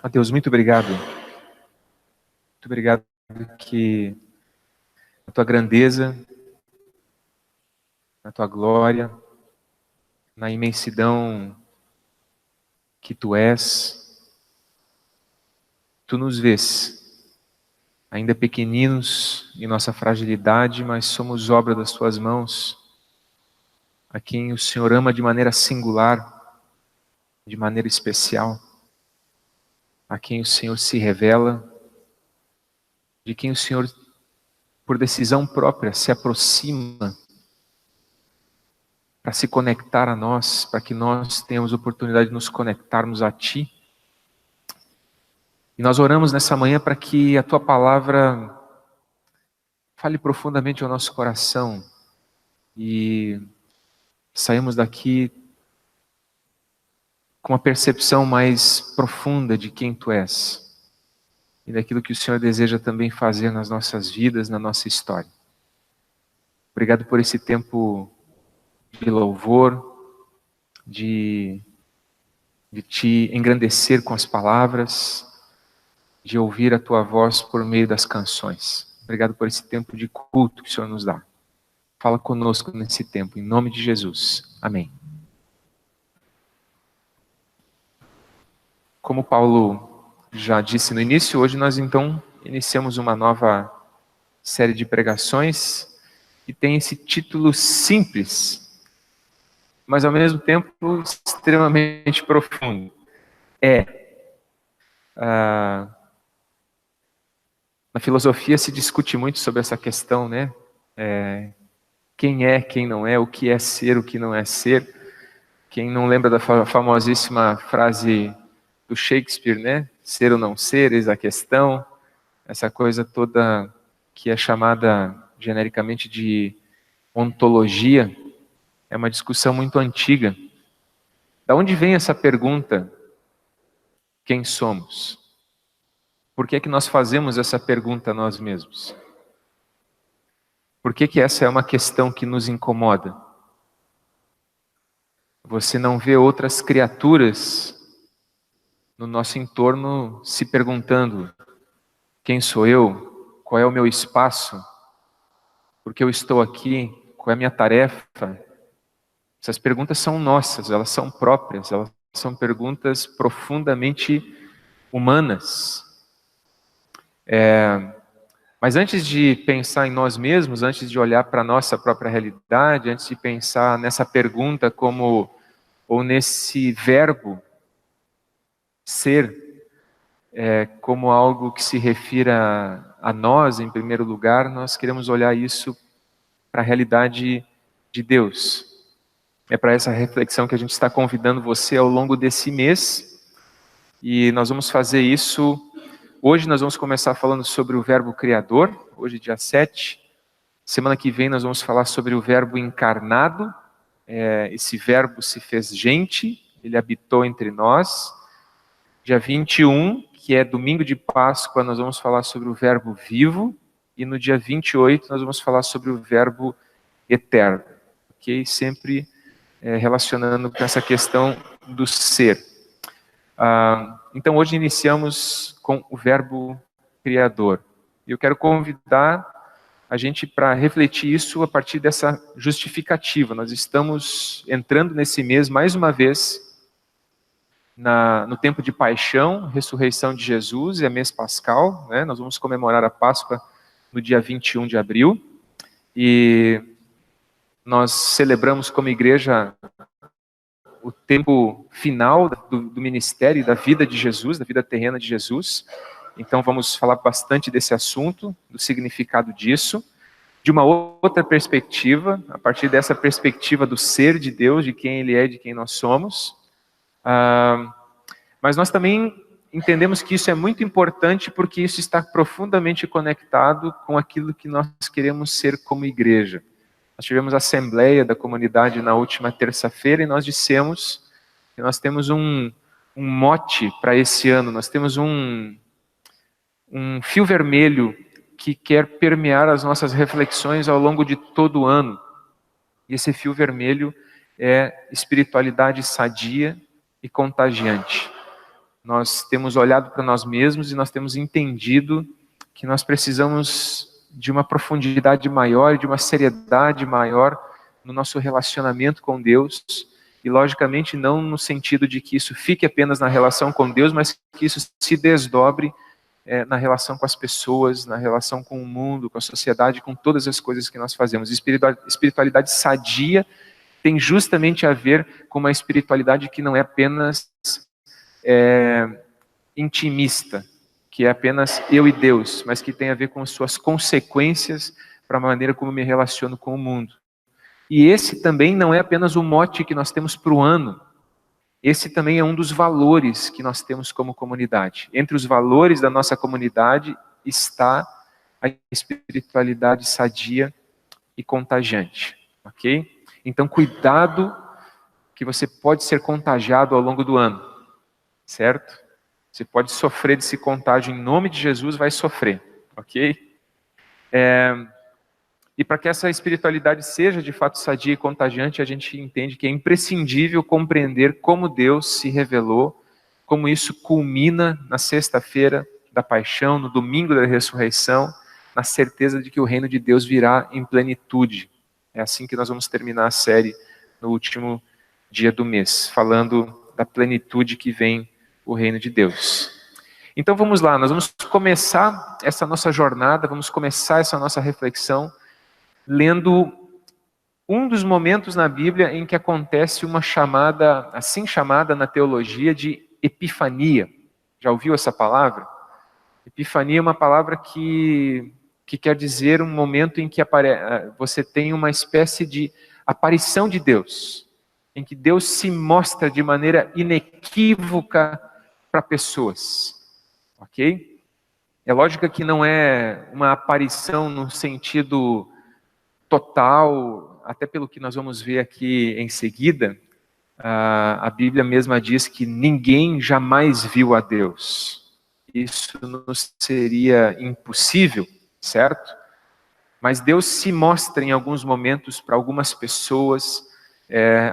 Ó Deus, muito obrigado. Muito obrigado que a tua grandeza, na tua glória, na imensidão que tu és, tu nos vês, ainda pequeninos em nossa fragilidade, mas somos obra das tuas mãos, a quem o Senhor ama de maneira singular, de maneira especial, a quem o Senhor se revela, de quem o Senhor, por decisão própria, se aproxima para se conectar a nós, para que nós tenhamos oportunidade de nos conectarmos a Ti. E nós oramos nessa manhã para que a Tua Palavra fale profundamente ao nosso coração e saímos daqui com uma percepção mais profunda de quem Tu és e daquilo que o Senhor deseja também fazer nas nossas vidas, na nossa história. Obrigado por esse tempo de louvor, de Te engrandecer com as palavras, de ouvir a Tua voz por meio das canções. Obrigado por esse tempo de culto que o Senhor nos dá. Fala conosco nesse tempo, em nome de Jesus. Amém. Como Paulo já disse no início, hoje nós então iniciamos uma nova série de pregações que tem esse título simples, mas ao mesmo tempo extremamente profundo. Na filosofia se discute muito sobre essa questão, né? Quem é, quem não é, o que é ser, o que não é ser. Quem não lembra da famosíssima frase do Shakespeare, né? Ser ou não ser, eis a questão. Essa coisa toda que é chamada genericamente de ontologia, é uma discussão muito antiga. Da onde vem essa pergunta? Quem somos? Por que é que nós fazemos essa pergunta a nós mesmos? Por que que essa é uma questão que nos incomoda? Você não vê outras criaturas no nosso entorno se perguntando: quem sou eu? Qual é o meu espaço? Por que eu estou aqui? Qual é a minha tarefa? Essas perguntas são nossas, elas são próprias, elas são perguntas profundamente humanas. Mas antes de pensar em nós mesmos, antes de olhar para a nossa própria realidade, antes de pensar nessa pergunta ou nesse verbo ser, como algo que se refira a nós em primeiro lugar, nós queremos olhar isso para a realidade de Deus. É para essa reflexão que a gente está convidando você ao longo desse mês, e nós vamos fazer isso. Hoje nós vamos começar falando sobre o verbo criador, hoje dia 7. Semana que vem nós vamos falar sobre o verbo encarnado. Esse verbo se fez gente, ele habitou entre nós. Dia 21, que é domingo de Páscoa, nós vamos falar sobre o verbo vivo. E no dia 28 nós vamos falar sobre o verbo eterno. Ok? Sempre relacionando com essa questão do ser. Então hoje iniciamos com o verbo criador. E eu quero convidar a gente para refletir isso a partir dessa justificativa. Nós estamos entrando nesse mês, mais uma vez, no tempo de paixão, ressurreição de Jesus, é mês pascal, né? Nós vamos comemorar a Páscoa no dia 21 de abril. E nós celebramos como igreja o tempo final do ministério e da vida de Jesus, da vida terrena de Jesus. Então vamos falar bastante desse assunto, do significado disso, de uma outra perspectiva, a partir dessa perspectiva do ser de Deus, de quem Ele é, de quem nós somos. Mas nós também entendemos que isso é muito importante porque isso está profundamente conectado com aquilo que nós queremos ser como igreja. Nós tivemos a assembleia da comunidade na última terça-feira e nós dissemos que nós temos um mote para esse ano, nós temos um fio vermelho que quer permear as nossas reflexões ao longo de todo o ano. E esse fio vermelho é espiritualidade sadia e contagiante. Nós temos olhado para nós mesmos e nós temos entendido que nós precisamos de uma profundidade maior, de uma seriedade maior no nosso relacionamento com Deus, e logicamente não no sentido de que isso fique apenas na relação com Deus, mas que isso se desdobre na relação com as pessoas, na relação com o mundo, com a sociedade, com todas as coisas que nós fazemos. Espiritualidade sadia tem justamente a ver com uma espiritualidade que não é apenas intimista, que é apenas eu e Deus, mas que tem a ver com as suas consequências para a maneira como me relaciono com o mundo. E esse também não é apenas o mote que nós temos para o ano, esse também é um dos valores que nós temos como comunidade. Entre os valores da nossa comunidade está a espiritualidade sadia e contagiante, ok? Então, cuidado, que você pode ser contagiado ao longo do ano, certo? Você pode sofrer desse contágio em nome de Jesus, vai sofrer, ok? E para que essa espiritualidade seja de fato sadia e contagiante, a gente entende que é imprescindível compreender como Deus se revelou, como isso culmina na sexta-feira da paixão, no domingo da ressurreição, na certeza de que o reino de Deus virá em plenitude. É assim que nós vamos terminar a série no último dia do mês, falando da plenitude que vem o reino de Deus. Então vamos lá, nós vamos começar essa nossa jornada, vamos começar essa nossa reflexão lendo um dos momentos na Bíblia em que acontece uma chamada, assim chamada na teologia, de epifania. Já ouviu essa palavra? Epifania é uma palavra que quer dizer um momento em que você tem uma espécie de aparição de Deus, em que Deus se mostra de maneira inequívoca para pessoas, ok? É lógico que não é uma aparição no sentido total, até pelo que nós vamos ver aqui em seguida, a Bíblia mesma diz que ninguém jamais viu a Deus. Isso não seria impossível, certo? Mas Deus se mostra em alguns momentos para algumas pessoas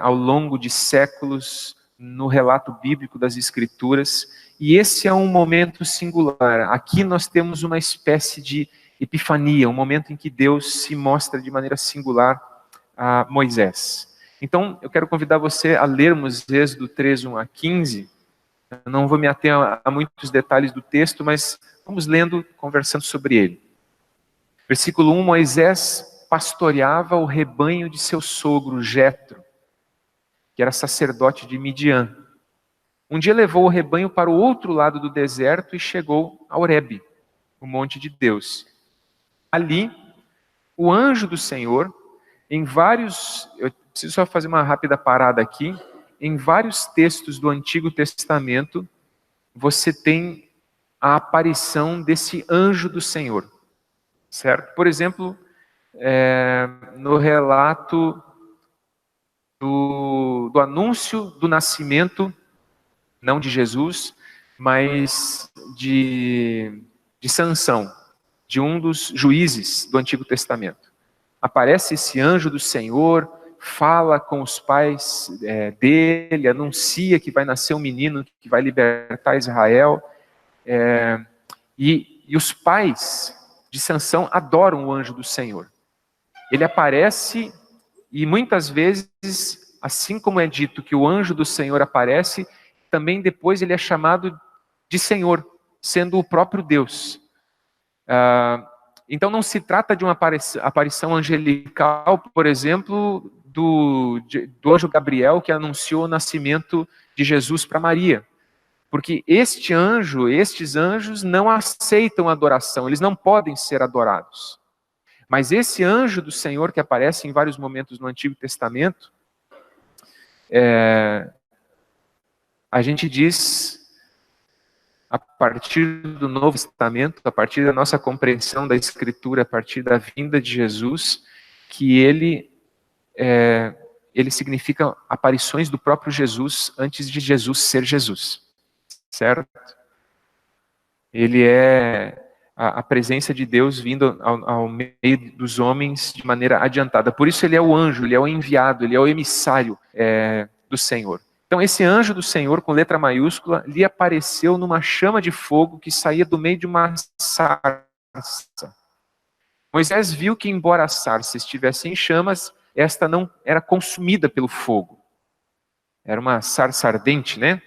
ao longo de séculos no relato bíblico das Escrituras, e esse é um momento singular. Aqui nós temos uma espécie de epifania, um momento em que Deus se mostra de maneira singular a Moisés. Então, eu quero convidar você a lermos Êxodo 3, 1 a 15. Eu não vou me ater a muitos detalhes do texto, mas vamos lendo, conversando sobre ele. Versículo 1, Moisés pastoreava o rebanho de seu sogro, Jetro, que era sacerdote de Midian. Um dia levou o rebanho para o outro lado do deserto e chegou a Horebe, o monte de Deus. Ali, o anjo do Senhor, eu preciso só fazer uma rápida parada aqui, em vários textos do Antigo Testamento, você tem a aparição desse anjo do Senhor, certo? Por exemplo, no relato do anúncio do nascimento, não de Jesus, mas de Sansão, de um dos juízes do Antigo Testamento. Aparece esse anjo do Senhor, fala com os pais dele, anuncia que vai nascer um menino que vai libertar Israel, e os pais de Sansão adoram o anjo do Senhor. Ele aparece e muitas vezes, assim como é dito que o anjo do Senhor aparece, também depois ele é chamado de Senhor, sendo o próprio Deus. Então não se trata de uma aparição angelical, por exemplo, do anjo Gabriel que anunciou o nascimento de Jesus para Maria. Porque estes anjos não aceitam adoração, eles não podem ser adorados. Mas esse anjo do Senhor que aparece em vários momentos no Antigo Testamento, a gente diz, a partir do Novo Testamento, a partir da nossa compreensão da Escritura, a partir da vinda de Jesus, que ele significa aparições do próprio Jesus antes de Jesus ser Jesus, certo? Ele é a presença de Deus vindo ao meio dos homens de maneira adiantada. Por isso ele é o anjo, ele é o enviado, ele é o emissário do Senhor. Então esse anjo do Senhor, com letra maiúscula, lhe apareceu numa chama de fogo que saía do meio de uma sarça. Moisés viu que, embora a sarça estivesse em chamas, esta não era consumida pelo fogo. Era uma sarça ardente, né?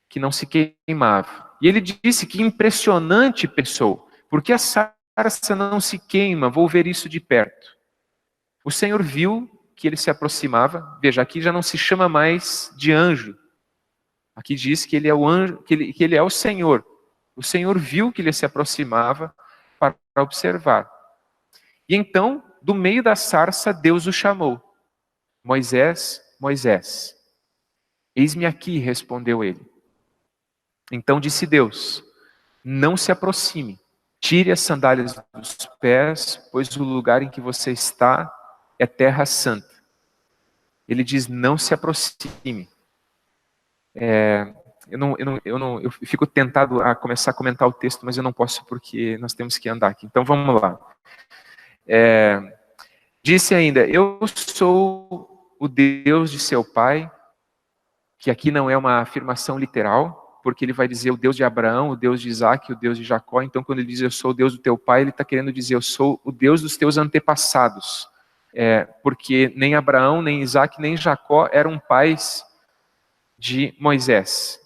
Que não se queimava. E ele disse: que impressionante, pensou, porque a sarça não se queima, vou ver isso de perto. O Senhor viu que ele se aproximava. Veja, aqui já não se chama mais de anjo. Aqui diz que ele é o anjo, que ele é o Senhor. O Senhor viu que ele se aproximava para observar. E então, do meio da sarça, Deus o chamou. Moisés, Moisés. Eis-me aqui, respondeu ele. Então disse Deus: não se aproxime, tire as sandálias dos pés, pois o lugar em que você está é terra santa. Ele diz: não se aproxime. Eu fico tentado a começar a comentar o texto, mas eu não posso porque nós temos que andar aqui. Então vamos lá. Disse ainda: eu sou o Deus de seu pai, que aqui não é uma afirmação literal, porque ele vai dizer o Deus de Abraão, o Deus de Isaac, o Deus de Jacó. Então quando ele diz eu sou o Deus do teu pai, ele está querendo dizer eu sou o Deus dos teus antepassados. Porque nem Abraão, nem Isaac, nem Jacó eram pais de Moisés.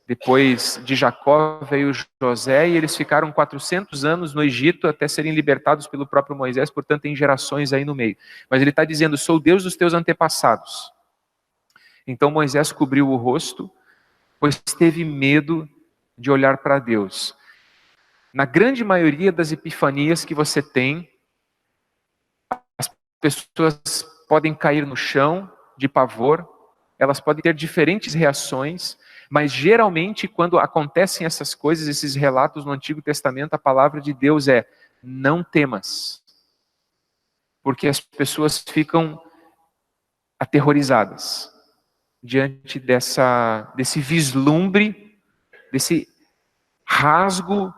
Depois de Jacó veio José e eles ficaram 400 anos no Egito até serem libertados pelo próprio Moisés, portanto tem gerações aí no meio. Mas ele está dizendo, sou o Deus dos teus antepassados. Então Moisés cobriu o rosto, pois teve medo de olhar para Deus. Na grande maioria das epifanias que você tem, as pessoas podem cair no chão de pavor, elas podem ter diferentes reações, mas geralmente quando acontecem essas coisas, esses relatos no Antigo Testamento, a palavra de Deus é: não temas. Porque as pessoas ficam aterrorizadas diante desse vislumbre, desse rasgo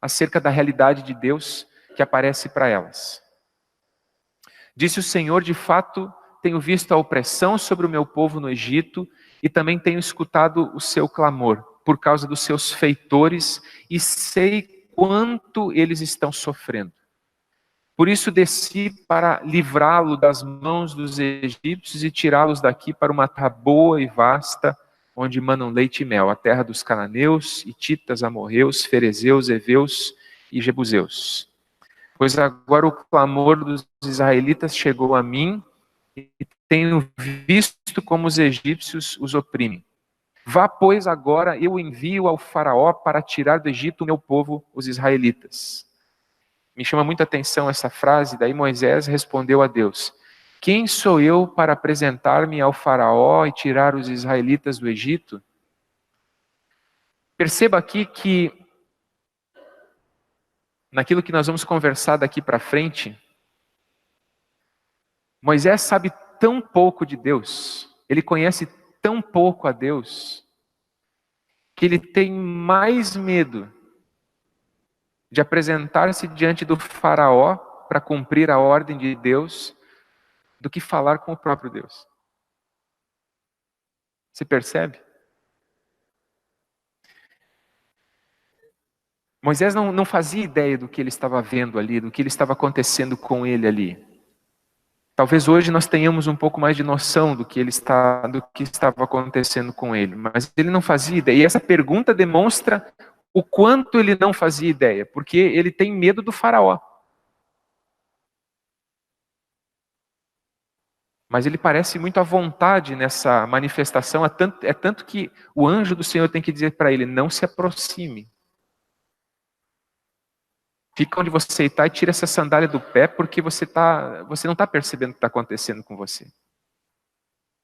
acerca da realidade de Deus que aparece para elas. Disse o Senhor: de fato, tenho visto a opressão sobre o meu povo no Egito e também tenho escutado o seu clamor por causa dos seus feitores e sei quanto eles estão sofrendo. Por isso desci para livrá-lo das mãos dos egípcios e tirá-los daqui para uma terra boa e vasta, onde manam leite e mel, a terra dos cananeus, hititas, amorreus, ferezeus, heveus e jebuseus. Pois agora o clamor dos israelitas chegou a mim, e tenho visto como os egípcios os oprimem. Vá, pois, agora eu envio ao faraó para tirar do Egito o meu povo, os israelitas. Me chama muita atenção essa frase, daí Moisés respondeu a Deus: quem sou eu para apresentar-me ao faraó e tirar os israelitas do Egito? Perceba aqui que, naquilo que nós vamos conversar daqui para frente, Moisés sabe tão pouco de Deus, ele conhece tão pouco a Deus, que ele tem mais medo de apresentar-se diante do faraó para cumprir a ordem de Deus, do que falar com o próprio Deus. Você percebe? Moisés não fazia ideia do que ele estava vendo ali, do que ele estava acontecendo com ele ali. Talvez hoje nós tenhamos um pouco mais de noção do que estava acontecendo com ele, mas ele não fazia ideia. E essa pergunta demonstra o quanto ele não fazia ideia, porque ele tem medo do faraó. Mas ele parece muito à vontade nessa manifestação, é tanto que o anjo do Senhor tem que dizer para ele: não se aproxime. Fica onde você está e tira essa sandália do pé, porque você não está percebendo o que está acontecendo com você.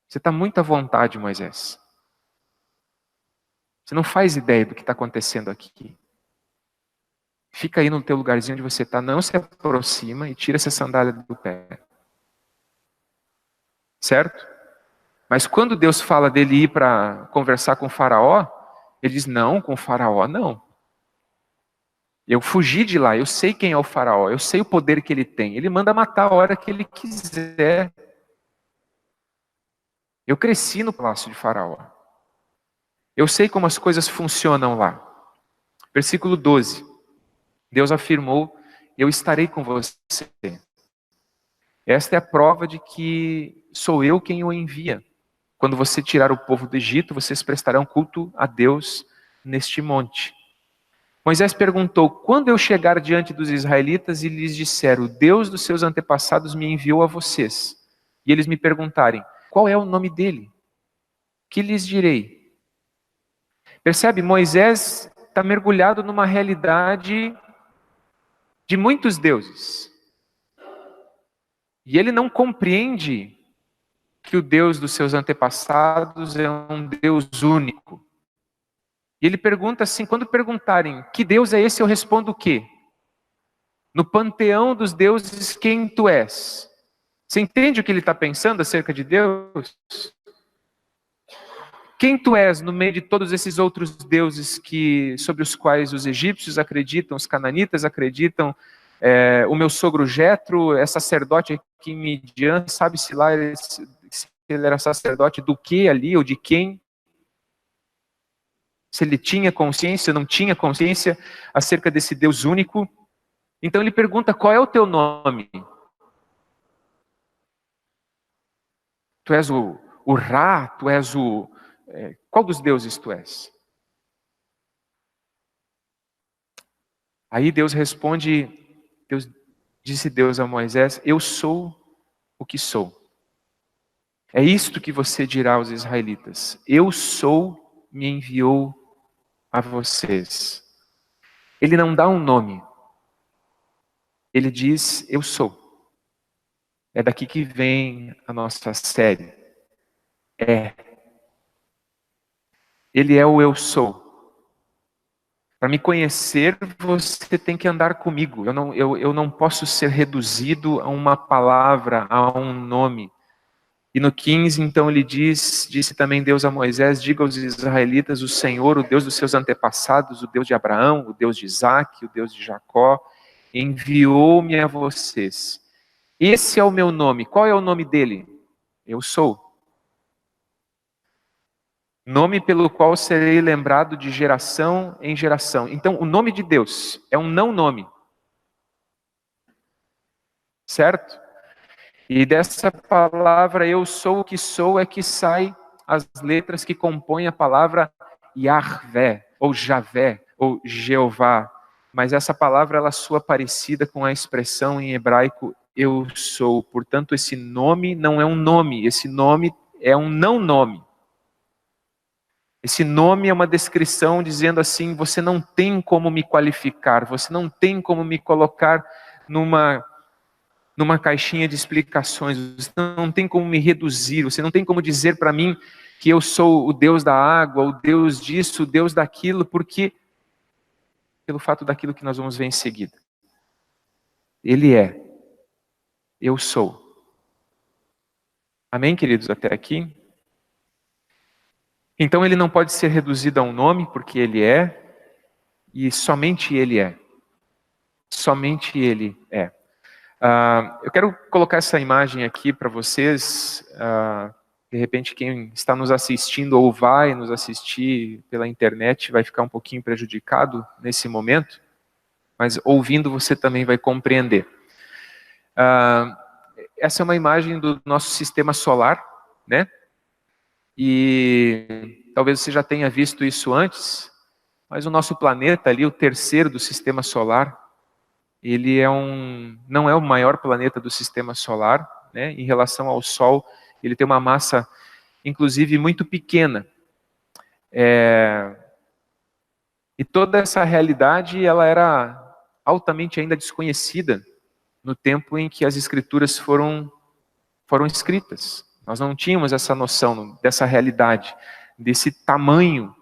Você está muito à vontade, Moisés. Você não faz ideia do que está acontecendo aqui. Fica aí no teu lugarzinho onde você está, não se aproxima e tira essa sandália do pé. Certo? Mas quando Deus fala dele ir para conversar com o faraó, ele diz: não, com o faraó não. Eu fugi de lá, eu sei quem é o faraó, eu sei o poder que ele tem. Ele manda matar a hora que ele quiser. Eu cresci no palácio de Faraó. Eu sei como as coisas funcionam lá. Versículo 12. Deus afirmou: eu estarei com você. Esta é a prova de que sou eu quem o envia. Quando você tirar o povo do Egito, vocês prestarão culto a Deus neste monte. Moisés perguntou: quando eu chegar diante dos israelitas e lhes disser, o Deus dos seus antepassados me enviou a vocês, e eles me perguntarem, qual é o nome dele? Que lhes direi? Percebe? Moisés está mergulhado numa realidade de muitos deuses. E ele não compreende que o Deus dos seus antepassados é um Deus único. E ele pergunta assim, quando perguntarem, que Deus é esse? Eu respondo o quê? No panteão dos deuses, quem tu és? Você entende o que ele está pensando acerca de Deus? Quem tu és no meio de todos esses outros deuses sobre os quais os egípcios acreditam, os cananitas acreditam, o meu sogro Jetro é sacerdote aqui em Midian, sabe-se lá se ele era sacerdote do que ali, ou de quem? Se ele tinha consciência, não tinha consciência acerca desse Deus único. Então ele pergunta, qual é o teu nome? Tu és o Ra, tu és qual dos deuses tu és? Aí Deus responde, disse Deus a Moisés, eu sou o que sou. É isto que você dirá aos israelitas, eu sou, me enviou a vocês. Ele não dá um nome, ele diz, eu sou. É daqui que vem a nossa série. Ele é o eu sou. Para me conhecer, você tem que andar comigo. Eu não posso ser reduzido a uma palavra, a um nome. E no 15, então, ele disse também Deus a Moisés, diga aos israelitas, o Senhor, o Deus dos seus antepassados, o Deus de Abraão, o Deus de Isaac, o Deus de Jacó, enviou-me a vocês. Esse é o meu nome. Qual é o nome dele? Eu sou. Nome pelo qual serei lembrado de geração em geração. Então, o nome de Deus é um não nome. Certo? E dessa palavra eu sou o que sou é que sai as letras que compõem a palavra Yahvé, ou Javé, ou Jeová. Mas essa palavra ela soa parecida com a expressão em hebraico eu sou. Portanto, esse nome não é um nome, esse nome é um não nome. Esse nome é uma descrição dizendo assim, você não tem como me qualificar, você não tem como me colocar numa caixinha de explicações, você não tem como me reduzir, você não tem como dizer para mim que eu sou o Deus da água, o Deus disso, o Deus daquilo, porque pelo fato daquilo que nós vamos ver em seguida. Ele é, eu sou. Amém, queridos, até aqui? Então ele não pode ser reduzido a um nome, porque ele é, e somente ele é. Somente ele é. Eu quero colocar essa imagem aqui para vocês. De repente, quem está nos assistindo ou vai nos assistir pela internet vai ficar um pouquinho prejudicado nesse momento, mas ouvindo você também vai compreender. Essa é uma imagem do nosso sistema solar, né? E talvez você já tenha visto isso antes, mas o nosso planeta ali, o terceiro do sistema solar, ele não é o maior planeta do sistema solar, né? Em relação ao Sol, ele tem uma massa, inclusive, muito pequena. E toda essa realidade, ela era altamente ainda desconhecida no tempo em que as escrituras foram escritas. Nós não tínhamos essa noção dessa realidade, desse tamanho.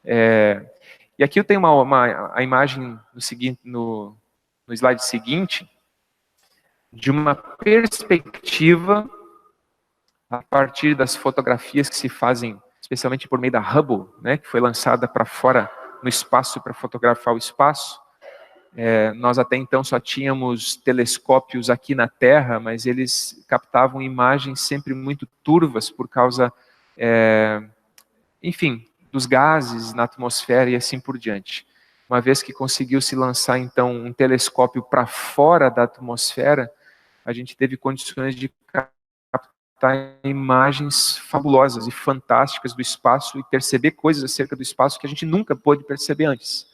E aqui eu tenho a imagem no slide seguinte, de uma perspectiva a partir das fotografias que se fazem, especialmente por meio da Hubble, né, que foi lançada para fora no espaço para fotografar o espaço. Nós até então só tínhamos telescópios aqui na Terra, mas eles captavam imagens sempre muito turvas por causa enfim, dos gases na atmosfera e assim por diante. Uma vez que conseguiu se lançar, então, um telescópio para fora da atmosfera, a gente teve condições de captar imagens fabulosas e fantásticas do espaço e perceber coisas acerca do espaço que a gente nunca pôde perceber antes.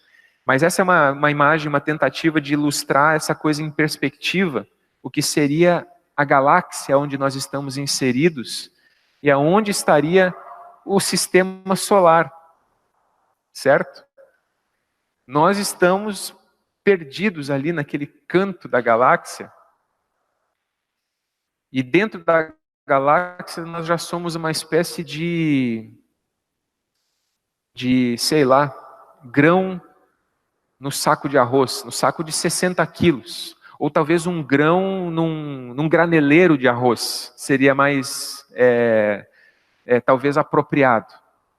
Mas essa é uma imagem, uma tentativa de ilustrar essa coisa em perspectiva, o que seria a galáxia onde nós estamos inseridos e aonde estaria o sistema solar, certo? Nós estamos perdidos ali naquele canto da galáxia e dentro da galáxia nós já somos uma espécie sei lá, grão no saco de arroz, no saco de 60 quilos. Ou talvez um grão num graneleiro de arroz. Seria mais, talvez, apropriado.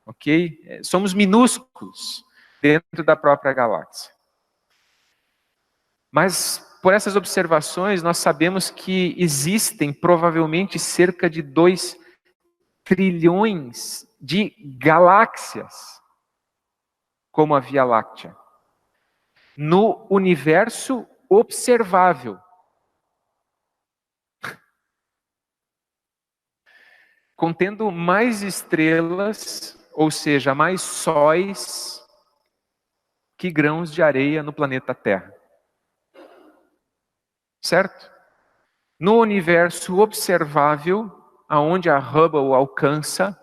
Ok? Somos minúsculos dentro da própria galáxia. Mas, por essas observações, nós sabemos que existem provavelmente cerca de 2 trilhões de galáxias, como a Via Láctea, no universo observável. Contendo mais estrelas, ou seja, mais sóis, que grãos de areia no planeta Terra. Certo? No universo observável, aonde a Hubble alcança,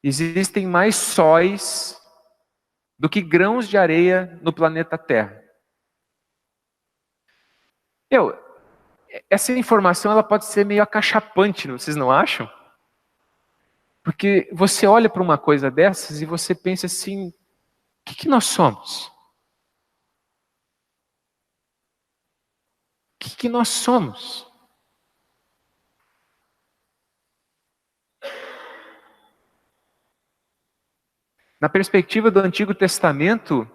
existem mais sóis do que grãos de areia no planeta Terra. Essa informação ela pode ser meio acachapante, vocês não acham? Porque você olha para uma coisa dessas e você pensa assim, o que nós somos? O que nós somos? Na perspectiva do Antigo Testamento,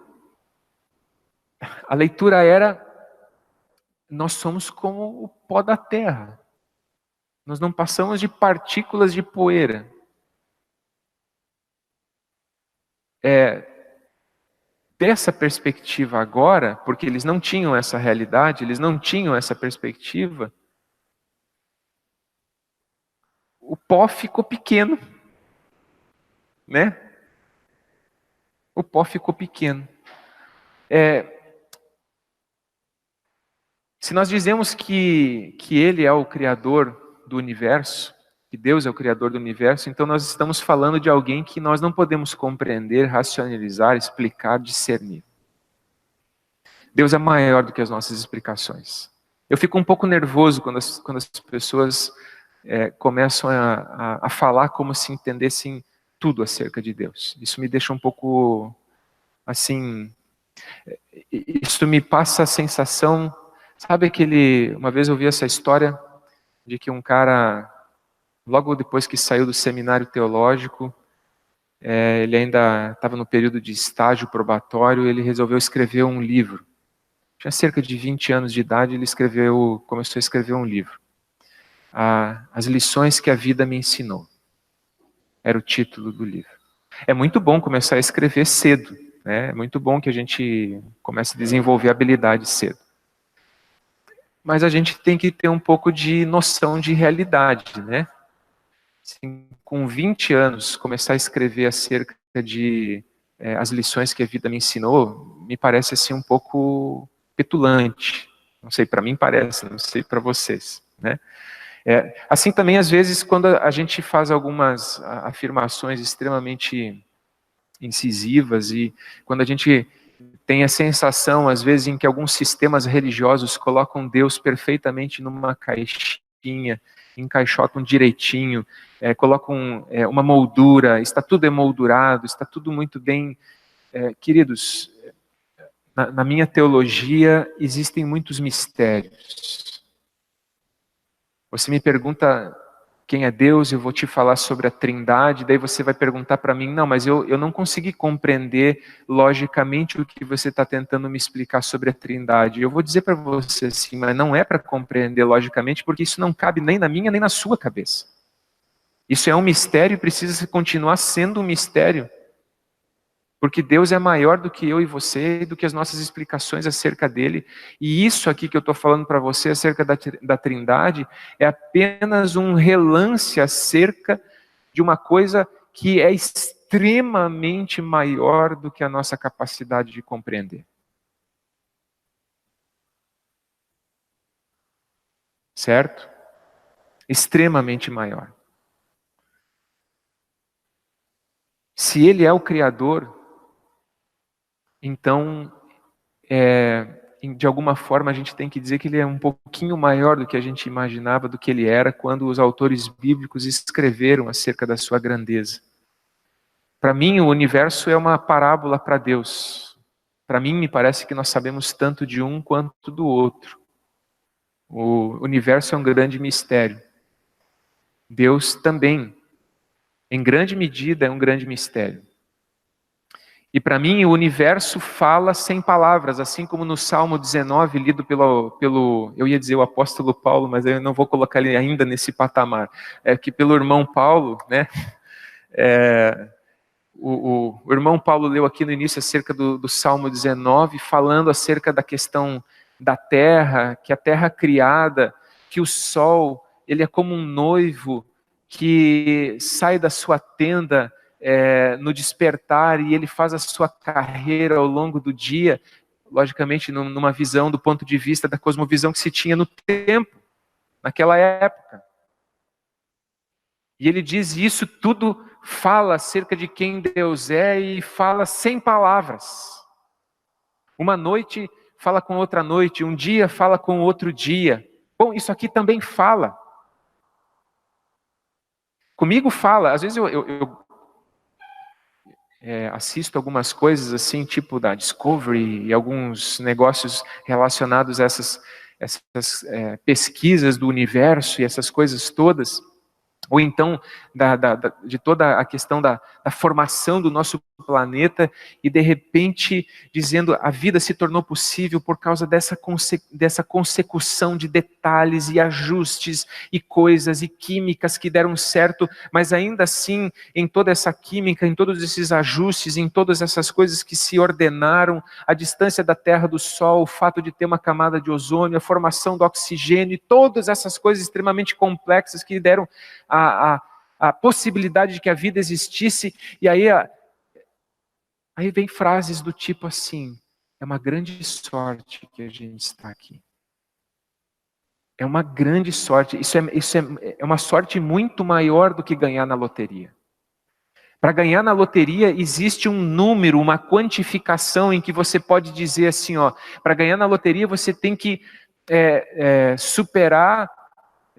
a leitura era: nós somos como o pó da terra. Nós não passamos de partículas de poeira. Dessa perspectiva agora, porque eles não tinham essa realidade, eles não tinham essa perspectiva, o pó ficou pequeno, né? O pó ficou pequeno. Se nós dizemos que Ele é o Criador do universo, que Deus é o Criador do universo, então nós estamos falando de alguém que nós não podemos compreender, racionalizar, explicar, discernir. Deus é maior do que as nossas explicações. Eu fico um pouco nervoso quando as pessoas começam a falar como se entendessem tudo acerca de Deus. Isso me deixa um pouco, assim, isso me passa a sensação, sabe uma vez eu vi essa história de que um cara, logo depois que saiu do seminário teológico, ele ainda estava no período de estágio probatório, ele resolveu escrever um livro. Tinha cerca de 20 anos de idade, ele começou a escrever um livro. As lições que a vida me ensinou. Era o título do livro. É muito bom começar a escrever cedo, né? É muito bom que a gente comece a desenvolver habilidade cedo. Mas a gente tem que ter um pouco de noção de realidade, né? Assim, com 20 anos, começar a escrever acerca de as lições que a vida me ensinou, me parece assim um pouco petulante. Não sei, para mim parece, não sei para vocês, né? Assim também, às vezes, quando a gente faz algumas afirmações extremamente incisivas e quando a gente tem a sensação, às vezes, em que alguns sistemas religiosos colocam Deus perfeitamente numa caixinha, encaixotam direitinho, colocam uma moldura, está tudo emoldurado, está tudo muito bem. Queridos, na minha teologia existem muitos mistérios. Você me pergunta quem é Deus, eu vou te falar sobre a Trindade, daí você vai perguntar para mim, não, mas eu não consegui compreender logicamente o que você está tentando me explicar sobre a Trindade. Eu vou dizer para você assim, mas não é para compreender logicamente, porque isso não cabe nem na minha nem na sua cabeça. Isso é um mistério e precisa continuar sendo um mistério. Porque Deus é maior do que eu e você, do que as nossas explicações acerca dele. E isso aqui que eu estou falando para você acerca da Trindade é apenas um relance acerca de uma coisa que é extremamente maior do que a nossa capacidade de compreender. Certo? Extremamente maior. Se ele é o Criador, então, de alguma forma, a gente tem que dizer que ele é um pouquinho maior do que a gente imaginava do que ele era quando os autores bíblicos escreveram acerca da sua grandeza. Para mim, o universo é uma parábola para Deus. Para mim, me parece que nós sabemos tanto de um quanto do outro. O universo é um grande mistério. Deus também, em grande medida, é um grande mistério. E para mim o universo fala sem palavras, assim como no Salmo 19, lido eu ia dizer o apóstolo Paulo, mas eu não vou colocar ele ainda nesse patamar. É que pelo irmão Paulo, né? O irmão Paulo leu aqui no início acerca do Salmo 19, falando acerca da questão da terra, que a terra criada, que o sol, ele é como um noivo que sai da sua tenda no despertar e ele faz a sua carreira ao longo do dia, logicamente numa visão do ponto de vista da cosmovisão que se tinha no tempo, naquela época. E ele diz isso tudo fala acerca de quem Deus é e fala sem palavras. Uma noite fala com outra noite, um dia fala com outro dia. Bom, isso aqui também fala. Comigo fala, às vezes eu assisto algumas coisas assim, tipo da Discovery e alguns negócios relacionados a essas pesquisas do universo e essas coisas todas. Ou então de toda a questão da formação do nosso planeta, e de repente dizendo a vida se tornou possível por causa dessa consecução de detalhes e ajustes e coisas e químicas que deram certo, mas ainda assim, em toda essa química, em todos esses ajustes, em todas essas coisas que se ordenaram, a distância da Terra do Sol, o fato de ter uma camada de ozônio, a formação do oxigênio, e todas essas coisas extremamente complexas que deram a possibilidade de que a vida existisse. E aí vem frases do tipo assim: é uma grande sorte que a gente está aqui. É uma grande sorte. Isso é uma sorte muito maior do que ganhar na loteria. Para ganhar na loteria existe um número, uma quantificação em que você pode dizer assim, para ganhar na loteria você tem que superar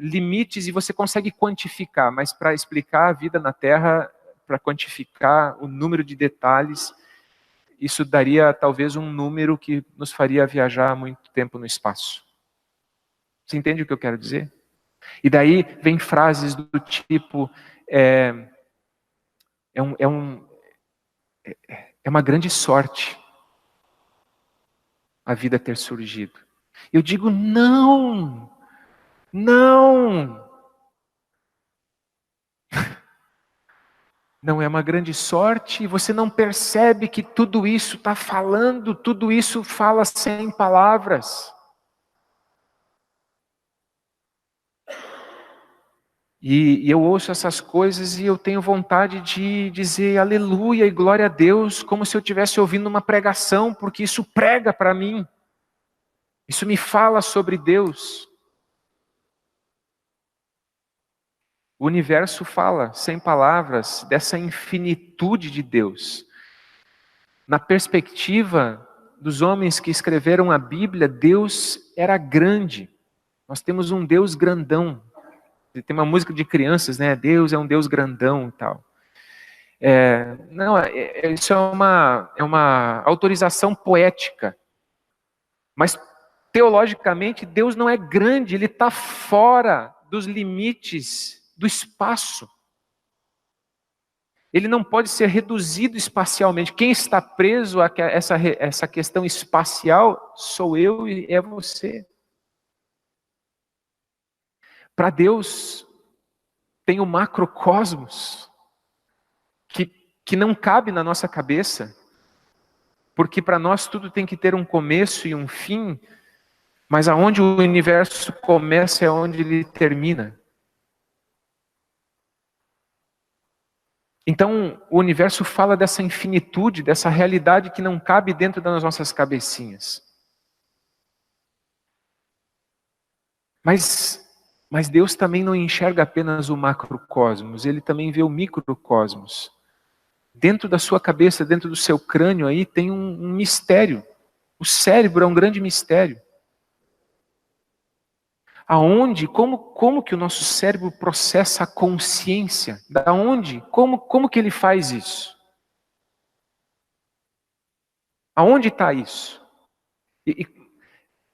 limites e você consegue quantificar, mas para explicar a vida na Terra, para quantificar o número de detalhes, isso daria talvez um número que nos faria viajar muito tempo no espaço. Você entende o que eu quero dizer? E daí vem frases do tipo, é uma grande sorte a vida ter surgido. Eu digo, não! Não é uma grande sorte, e você não percebe que tudo isso está falando, tudo isso fala sem palavras. E eu ouço essas coisas e eu tenho vontade de dizer aleluia e glória a Deus, como se eu estivesse ouvindo uma pregação, porque isso prega para mim. Isso me fala sobre Deus. O universo fala, sem palavras, dessa infinitude de Deus. Na perspectiva dos homens que escreveram a Bíblia, Deus era grande. Nós temos um Deus grandão. Tem uma música de crianças, né? Deus é um Deus grandão e tal. Isso é uma autorização poética. Mas, teologicamente, Deus não é grande, Ele está fora dos limites do espaço. Ele não pode ser reduzido espacialmente. Quem está preso a essa questão espacial sou eu e é você. Para Deus, tem o macrocosmos, que não cabe na nossa cabeça, porque para nós tudo tem que ter um começo e um fim, mas aonde o universo começa é onde ele termina. Então, o universo fala dessa infinitude, dessa realidade que não cabe dentro das nossas cabecinhas. Mas Deus também não enxerga apenas o macrocosmos, ele também vê o microcosmos. Dentro da sua cabeça, dentro do seu crânio aí, tem um mistério. O cérebro é um grande mistério. Aonde, como que o nosso cérebro processa a consciência? Da onde? Como que ele faz isso? Aonde está isso? E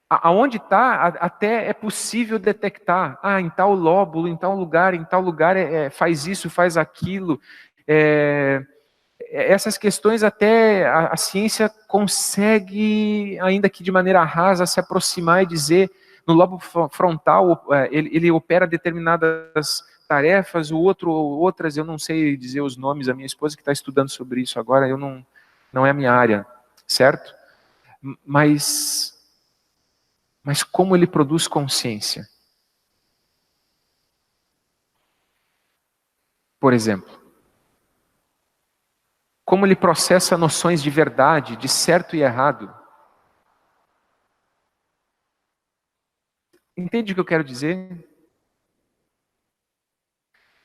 aonde está, até é possível detectar. Ah, em tal lóbulo, em tal lugar faz isso, faz aquilo. Essas questões até a ciência consegue, ainda que de maneira rasa, se aproximar e dizer, no lobo frontal, ele opera determinadas tarefas, o outro outras, eu não sei dizer os nomes, a minha esposa que está estudando sobre isso agora, não é a minha área, certo? Mas como ele produz consciência? Por exemplo, como ele processa noções de verdade, de certo e errado? Entende o que eu quero dizer?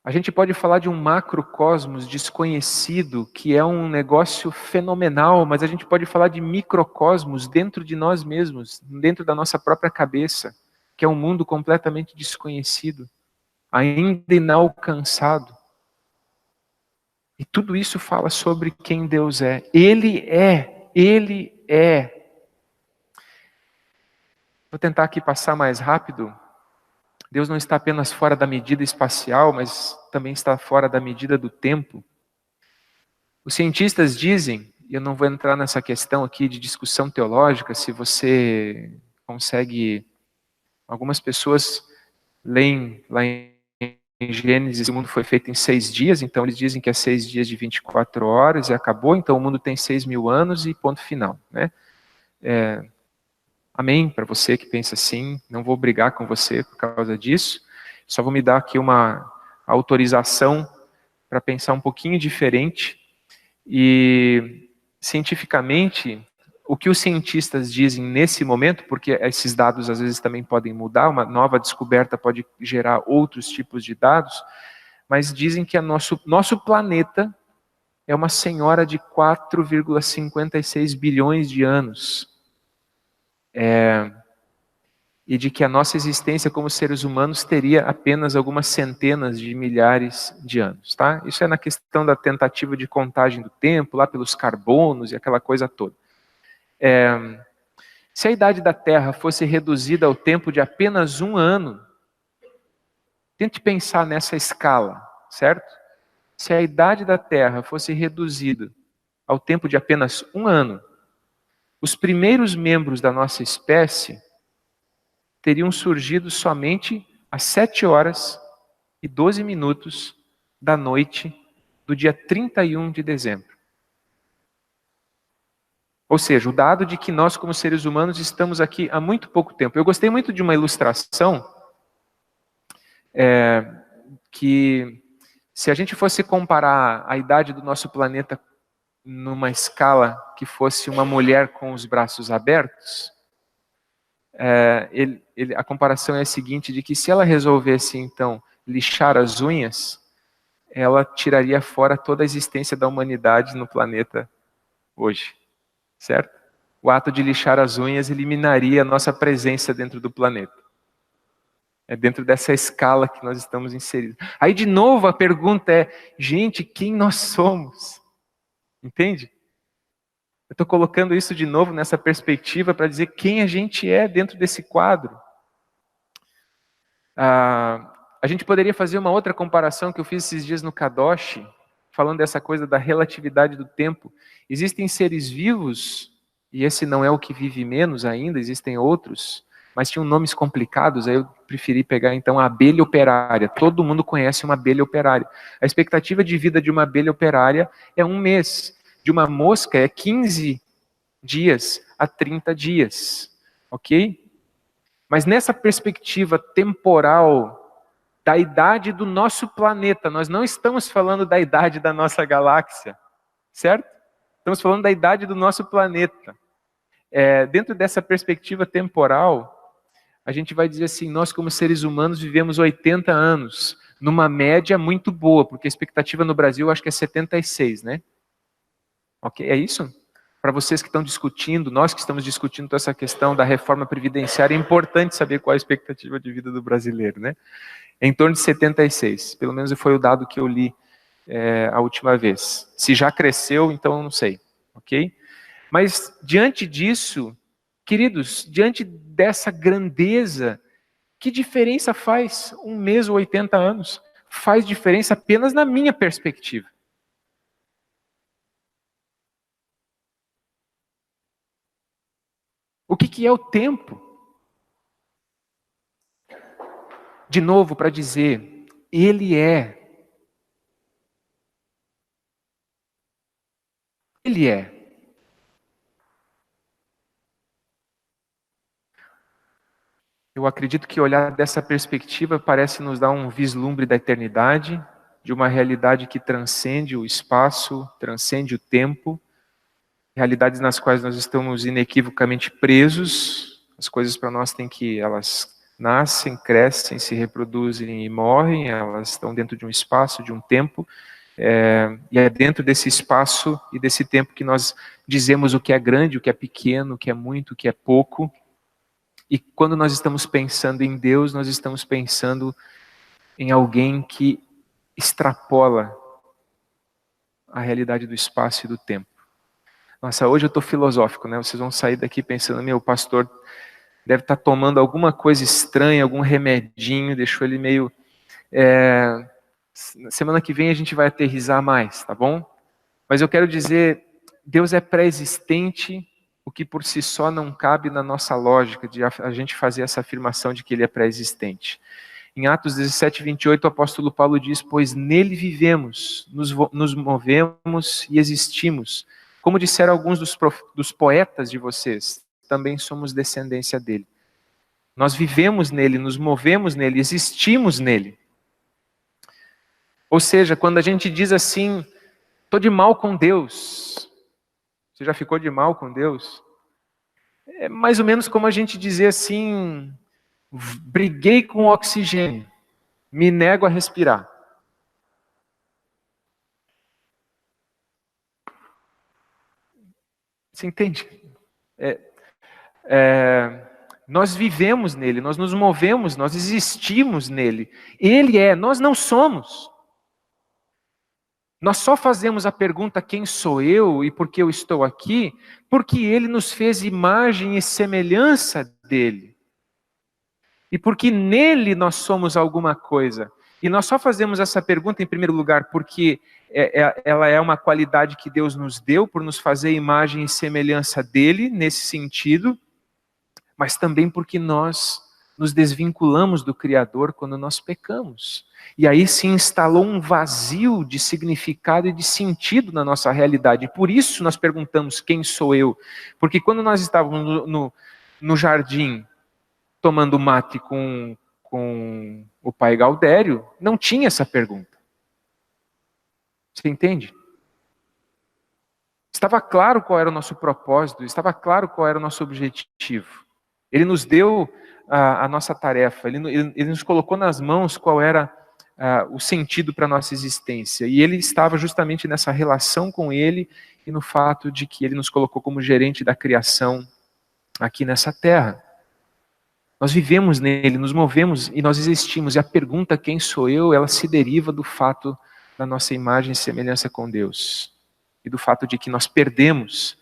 A gente pode falar de um macrocosmos desconhecido, que é um negócio fenomenal, mas a gente pode falar de microcosmos dentro de nós mesmos, dentro da nossa própria cabeça, que é um mundo completamente desconhecido, ainda inalcançado. E tudo isso fala sobre quem Deus é. Ele é, Ele é. Vou tentar aqui passar mais rápido. Deus não está apenas fora da medida espacial, mas também está fora da medida do tempo. Os cientistas dizem, e eu não vou entrar nessa questão aqui de discussão teológica, se você consegue. Algumas pessoas leem lá em Gênesis, o mundo foi feito em 6 dias, então eles dizem que é 6 dias de 24 horas e acabou, então o mundo tem 6.000 anos e ponto final, né? Amém para você que pensa assim, não vou brigar com você por causa disso, só vou me dar aqui uma autorização para pensar um pouquinho diferente. E cientificamente, o que os cientistas dizem nesse momento, porque esses dados às vezes também podem mudar, uma nova descoberta pode gerar outros tipos de dados, mas dizem que nosso planeta é uma senhora de 4,56 bilhões de anos. E de que a nossa existência como seres humanos teria apenas algumas centenas de milhares de anos, tá? Isso é na questão da tentativa de contagem do tempo, lá pelos carbonos e aquela coisa toda. Se a idade da Terra fosse reduzida ao tempo de apenas 1 ano, tente pensar nessa escala, certo? Se a idade da Terra fosse reduzida ao tempo de apenas 1 ano, os primeiros membros da nossa espécie teriam surgido somente às 7h12 da noite do dia 31 de dezembro. Ou seja, o dado de que nós, como seres humanos, estamos aqui há muito pouco tempo. Eu gostei muito de uma ilustração que, se a gente fosse comparar a idade do nosso planeta numa escala que fosse uma mulher com os braços abertos, a comparação é a seguinte, de que se ela resolvesse, então, lixar as unhas, ela tiraria fora toda a existência da humanidade no planeta hoje, certo? O ato de lixar as unhas eliminaria a nossa presença dentro do planeta. É dentro dessa escala que nós estamos inseridos. Aí, de novo, a pergunta é, gente, quem nós somos? Entende? Eu estou colocando isso de novo nessa perspectiva para dizer quem a gente é dentro desse quadro. A gente poderia fazer uma outra comparação que eu fiz esses dias no Kadosh, falando dessa coisa da relatividade do tempo. Existem seres vivos, e esse não é o que vive menos ainda, existem outros, mas tinham nomes complicados, aí eu preferi pegar então a abelha operária. Todo mundo conhece uma abelha operária. A expectativa de vida de uma abelha operária é 1 mês, de uma mosca é 15 dias a 30 dias, ok? Mas nessa perspectiva temporal da idade do nosso planeta, nós não estamos falando da idade da nossa galáxia, certo? Estamos falando da idade do nosso planeta. Dentro dessa perspectiva temporal, a gente vai dizer assim, nós como seres humanos vivemos 80 anos, numa média muito boa, porque a expectativa no Brasil eu acho que é 76, né? Ok, é isso? Para vocês que estão discutindo, nós que estamos discutindo toda essa questão da reforma previdenciária, é importante saber qual é a expectativa de vida do brasileiro, né? É em torno de 76, pelo menos foi o dado que eu li a última vez. Se já cresceu, então eu não sei, ok? Mas diante disso, queridos, diante dessa grandeza, que diferença faz 1 mês ou 80 anos? Faz diferença apenas na minha perspectiva. O que é o tempo? De novo, para dizer, Ele é. Ele é. Eu acredito que olhar dessa perspectiva parece nos dar um vislumbre da eternidade, de uma realidade que transcende o espaço, transcende o tempo, realidades nas quais nós estamos inequivocamente presos. As coisas para nós têm que, elas nascem, crescem, se reproduzem e morrem, elas estão dentro de um espaço, de um tempo, e é dentro desse espaço e desse tempo que nós dizemos o que é grande, o que é pequeno, o que é muito, o que é pouco. E quando nós estamos pensando em Deus, nós estamos pensando em alguém que extrapola a realidade do espaço e do tempo. Nossa, hoje eu estou filosófico, né? Vocês vão sair daqui pensando, meu, o pastor deve estar tomando alguma coisa estranha, algum remedinho, deixou ele meio... Semana que vem a gente vai aterrissar mais, tá bom? Mas eu quero dizer, Deus é pré-existente, o que por si só não cabe na nossa lógica de a gente fazer essa afirmação de que Ele é pré-existente. Em Atos 17, 28, o apóstolo Paulo diz, pois nele vivemos, nos movemos e existimos. Como disseram alguns dos poetas de vocês, também somos descendência dele. Nós vivemos nele, nos movemos nele, existimos nele. Ou seja, quando a gente diz assim, estou de mal com Deus, você já ficou de mal com Deus? É mais ou menos como a gente dizer assim, briguei com o oxigênio, me nego a respirar. Você entende? Nós vivemos nele, nós nos movemos, nós existimos nele. Ele é, nós não somos. Nós só fazemos a pergunta quem sou eu e por que eu estou aqui, porque ele nos fez imagem e semelhança dele. E porque nele nós somos alguma coisa. E nós só fazemos essa pergunta em primeiro lugar porque ela é uma qualidade que Deus nos deu por nos fazer imagem e semelhança dele, nesse sentido, mas também porque nós nos desvinculamos do Criador quando nós pecamos. E aí se instalou um vazio de significado e de sentido na nossa realidade. E por isso nós perguntamos, quem sou eu? Porque quando nós estávamos no jardim, tomando mate com o pai Gaudério, não tinha essa pergunta. Você entende? Estava claro qual era o nosso propósito, estava claro qual era o nosso objetivo. Ele nos deu a nossa tarefa, ele nos colocou nas mãos qual era o sentido para a nossa existência. E ele estava justamente nessa relação com ele e no fato de que ele nos colocou como gerente da criação aqui nessa terra. Nós vivemos nele, nos movemos e nós existimos. E a pergunta quem sou eu, ela se deriva do fato da nossa imagem e semelhança com Deus. E do fato de que nós perdemos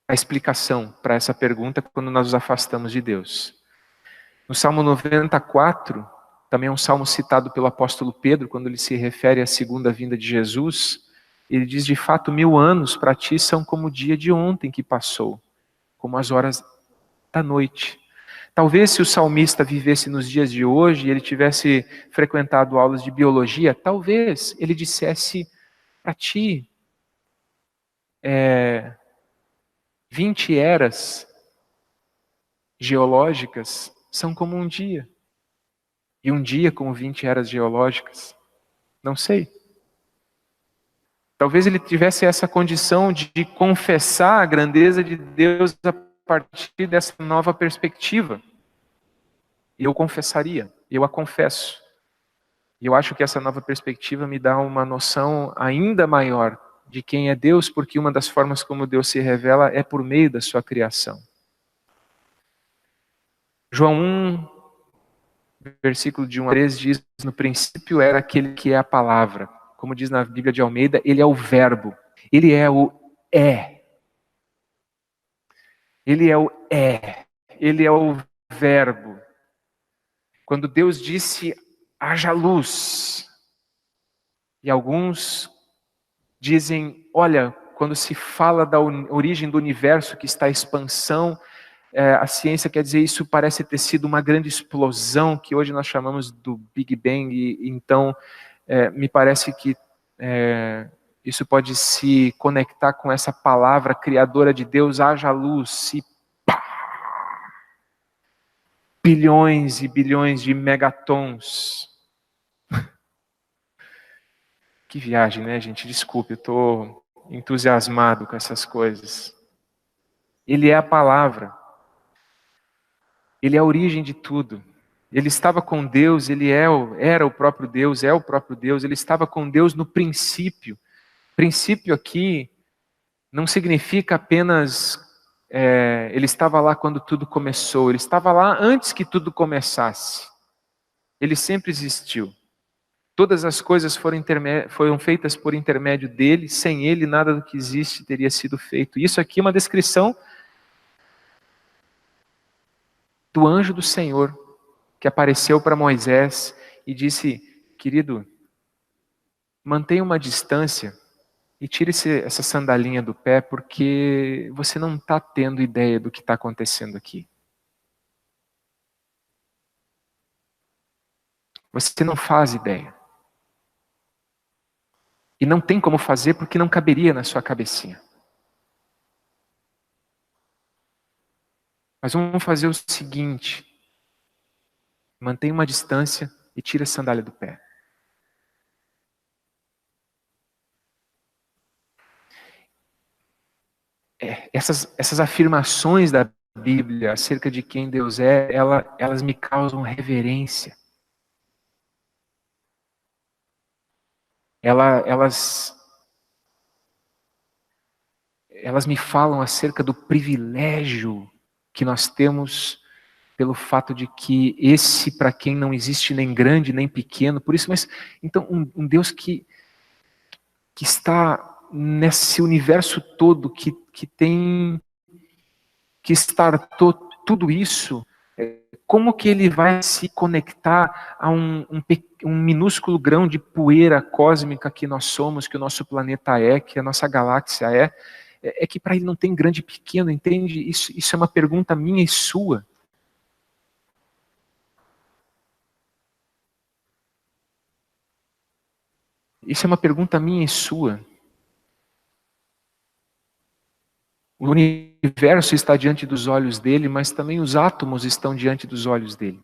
a explicação para essa pergunta quando nós nos afastamos de Deus. No Salmo 94, também é um salmo citado pelo apóstolo Pedro, quando ele se refere à segunda vinda de Jesus, Ele diz, de fato, 1000 anos para ti são como o dia de ontem que passou, como as horas da noite. Talvez se o salmista vivesse nos dias de hoje e ele tivesse frequentado aulas de biologia, talvez ele dissesse para ti, 20 eras geológicas são como um dia. E um dia como 20 eras geológicas. Não sei. Talvez ele tivesse essa condição de confessar a grandeza de Deus a partir dessa nova perspectiva. E eu confessaria, eu a confesso. E eu acho que essa nova perspectiva me dá uma noção ainda maior de quem é Deus, porque uma das formas como Deus se revela é por meio da sua criação. João 1, versículo de 1 a 3 diz, no princípio era aquele que é a palavra. Como diz na Bíblia de Almeida, ele é o verbo. Ele é o é. Ele é o é. Ele é o verbo. Quando Deus disse, haja luz. E alguns dizem, olha, quando se fala da origem do universo, que está em expansão, a ciência quer dizer isso parece ter sido uma grande explosão, que hoje nós chamamos do Big Bang, e então me parece que isso pode se conectar com essa palavra criadora de Deus, haja luz, e pá, bilhões e bilhões de megatons. Que viagem, né, gente? Desculpe, eu estou entusiasmado com essas coisas. Ele é a palavra. Ele é a origem de tudo. Ele estava com Deus, ele era o próprio Deus, é o próprio Deus. Ele estava com Deus no princípio. Princípio aqui não significa apenas ele estava lá quando tudo começou. Ele estava lá antes que tudo começasse. Ele sempre existiu. Todas as coisas foram feitas por intermédio dele, sem ele nada do que existe teria sido feito. Isso aqui é uma descrição do anjo do Senhor, que apareceu para Moisés e disse, querido, mantenha uma distância e tire essa sandalinha do pé, porque você não está tendo ideia do que está acontecendo aqui. Você não faz ideia. E não tem como fazer porque não caberia na sua cabecinha. Mas vamos fazer o seguinte, mantenha uma distância e tire a sandália do pé. Essas afirmações da Bíblia acerca de quem Deus é, elas me causam reverência. Elas me falam acerca do privilégio que nós temos pelo fato de que esse, para quem não existe nem grande nem pequeno, por isso, mas então um Deus que está nesse universo todo, que tem que startou tudo isso, como que ele vai se conectar a um minúsculo grão de poeira cósmica que nós somos, que o nosso planeta é, que a nossa galáxia é que para ele não tem grande e pequeno, entende? Isso é uma pergunta minha e sua. Isso é uma pergunta minha e sua. O universo está diante dos olhos dele, mas também os átomos estão diante dos olhos dele.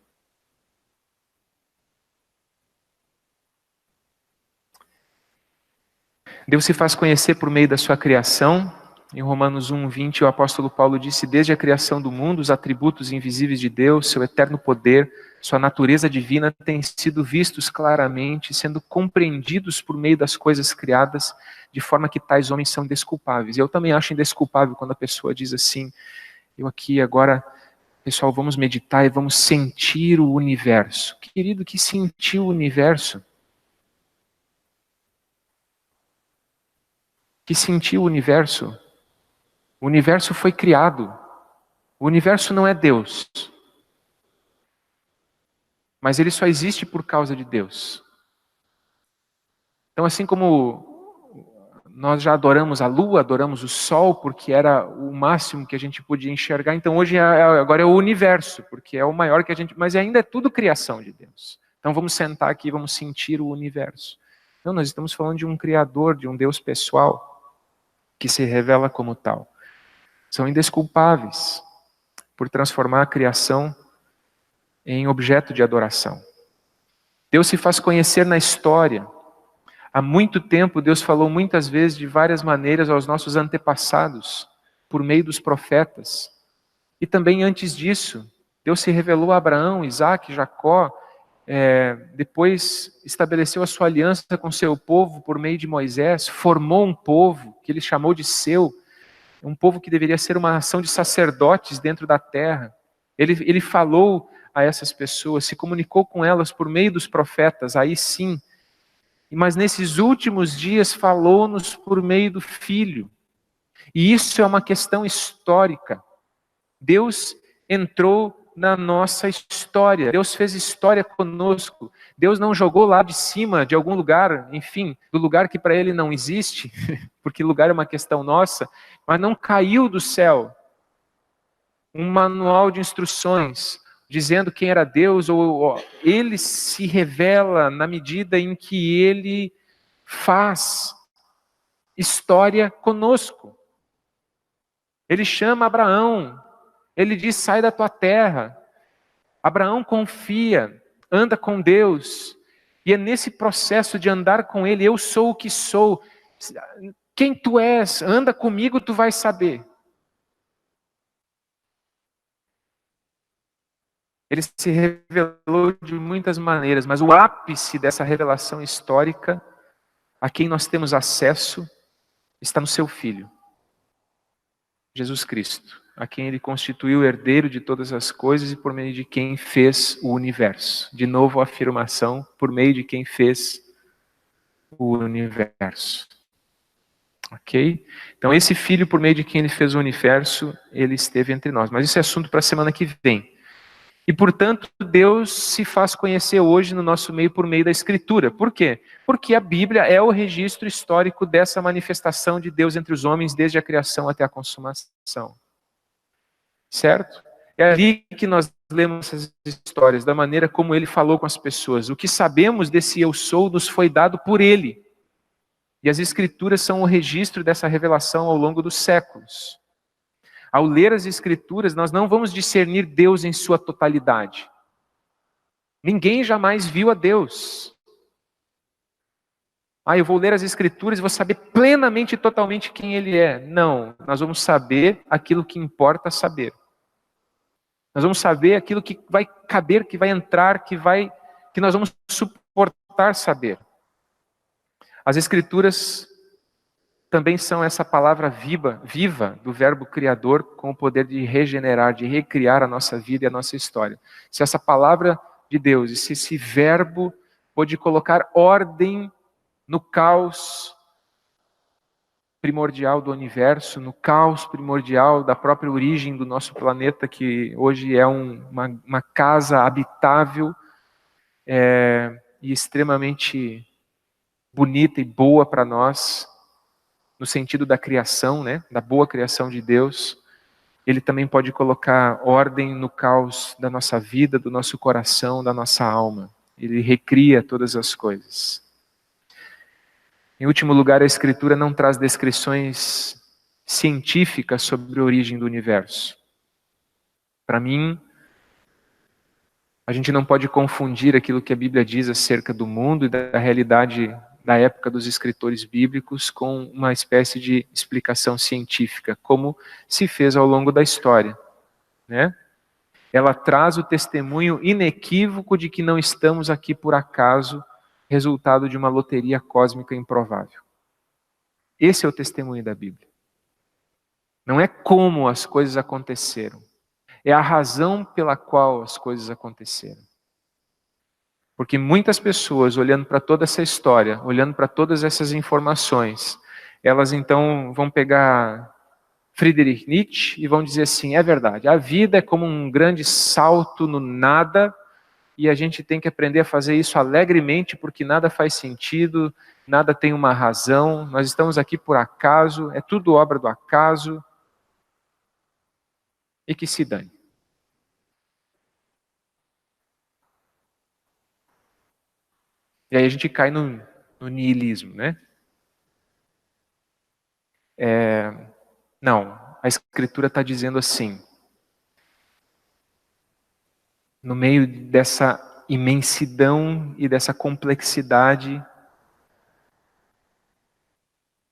Deus se faz conhecer por meio da sua criação. Em Romanos 1:20, o apóstolo Paulo disse, desde a criação do mundo, os atributos invisíveis de Deus, seu eterno poder, sua natureza divina têm sido vistos claramente, sendo compreendidos por meio das coisas criadas, de forma que tais homens são indesculpáveis. Eu também acho indesculpável quando a pessoa diz assim, eu aqui agora, pessoal, vamos meditar e vamos sentir o universo. Querido, que sentir o universo? Que sentir o universo? O universo foi criado. O universo não é Deus. Mas ele só existe por causa de Deus. Então, assim como nós já adoramos a lua, adoramos o sol, porque era o máximo que a gente podia enxergar. Então hoje agora é o universo, porque é o maior que a gente... Mas ainda é tudo criação de Deus. Então vamos sentar aqui e vamos sentir o universo. Não, nós estamos falando de um Criador, de um Deus pessoal, que se revela como tal. São indesculpáveis por transformar a criação em objeto de adoração. Deus se faz conhecer na história. Há muito tempo, Deus falou muitas vezes, de várias maneiras, aos nossos antepassados, por meio dos profetas. E também antes disso, Deus se revelou a Abraão, Isaac, Jacó, depois estabeleceu a sua aliança com seu povo por meio de Moisés, formou um povo que ele chamou de seu, um povo que deveria ser uma nação de sacerdotes dentro da terra. Ele falou a essas pessoas, se comunicou com elas por meio dos profetas, aí sim. Mas nesses últimos dias falou-nos por meio do Filho. E isso é uma questão histórica. Deus entrou na nossa história. Deus fez história conosco. Deus não jogou lá de cima, de algum lugar, enfim, do lugar que para ele não existe, porque lugar é uma questão nossa, mas não caiu do céu um manual de instruções dizendo quem era Deus, ou ele se revela na medida em que ele faz história conosco. Ele chama Abraão, ele diz: sai da tua terra. Abraão confia, anda com Deus, e é nesse processo de andar com ele, eu sou o que sou. Quem tu és, anda comigo, tu vais saber. Ele se revelou de muitas maneiras, mas o ápice dessa revelação histórica, a quem nós temos acesso, está no seu Filho, Jesus Cristo, a quem ele constituiu o herdeiro de todas as coisas e por meio de quem fez o universo. De novo a afirmação, por meio de quem fez o universo. Ok? Então esse Filho, por meio de quem ele fez o universo, ele esteve entre nós. Mas isso é assunto para a semana que vem. E, portanto, Deus se faz conhecer hoje no nosso meio por meio da Escritura. Por quê? Porque a Bíblia é o registro histórico dessa manifestação de Deus entre os homens, desde a criação até a consumação. Certo? É ali que nós lemos essas histórias, da maneira como ele falou com as pessoas. O que sabemos desse eu sou nos foi dado por ele. E as Escrituras são o registro dessa revelação ao longo dos séculos. Ao ler as Escrituras, nós não vamos discernir Deus em sua totalidade. Ninguém jamais viu a Deus. Eu vou ler as Escrituras e vou saber plenamente e totalmente quem Ele é. Não, nós vamos saber aquilo que importa saber. Nós vamos saber aquilo que vai caber, que vai entrar, que nós vamos suportar saber. As Escrituras também são essa palavra viva do verbo criador, com o poder de regenerar, de recriar a nossa vida e a nossa história. Se essa palavra de Deus, e se esse verbo pode colocar ordem no caos primordial do universo, no caos primordial da própria origem do nosso planeta, que hoje é uma casa habitável e extremamente bonita e boa para nós, no sentido da criação, né, da boa criação de Deus. Ele também pode colocar ordem no caos da nossa vida, do nosso coração, da nossa alma. Ele recria todas as coisas. Em último lugar, a Escritura não traz descrições científicas sobre a origem do universo. Para mim, a gente não pode confundir aquilo que a Bíblia diz acerca do mundo e da realidade da época dos escritores bíblicos com uma espécie de explicação científica, como se fez ao longo da história, né? Ela traz o testemunho inequívoco de que não estamos aqui por acaso, resultado de uma loteria cósmica improvável. Esse é o testemunho da Bíblia. Não é como as coisas aconteceram, é a razão pela qual as coisas aconteceram. Porque muitas pessoas, olhando para toda essa história, olhando para todas essas informações, elas então vão pegar Friedrich Nietzsche e vão dizer assim: é verdade, a vida é como um grande salto no nada, e a gente tem que aprender a fazer isso alegremente, porque nada faz sentido, nada tem uma razão, nós estamos aqui por acaso, é tudo obra do acaso, e que se dane. E aí a gente cai no niilismo, né? Não, a Escritura está dizendo assim, no meio dessa imensidão e dessa complexidade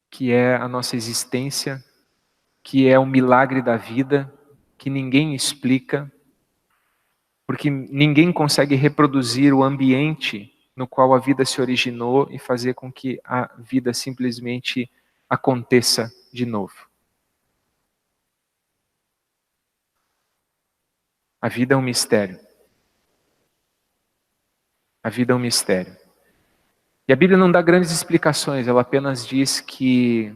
que é a nossa existência, que é o milagre da vida, que ninguém explica, porque ninguém consegue reproduzir o ambiente no qual a vida se originou e fazer com que a vida simplesmente aconteça de novo. A vida é um mistério. A vida é um mistério. E a Bíblia não dá grandes explicações, ela apenas diz que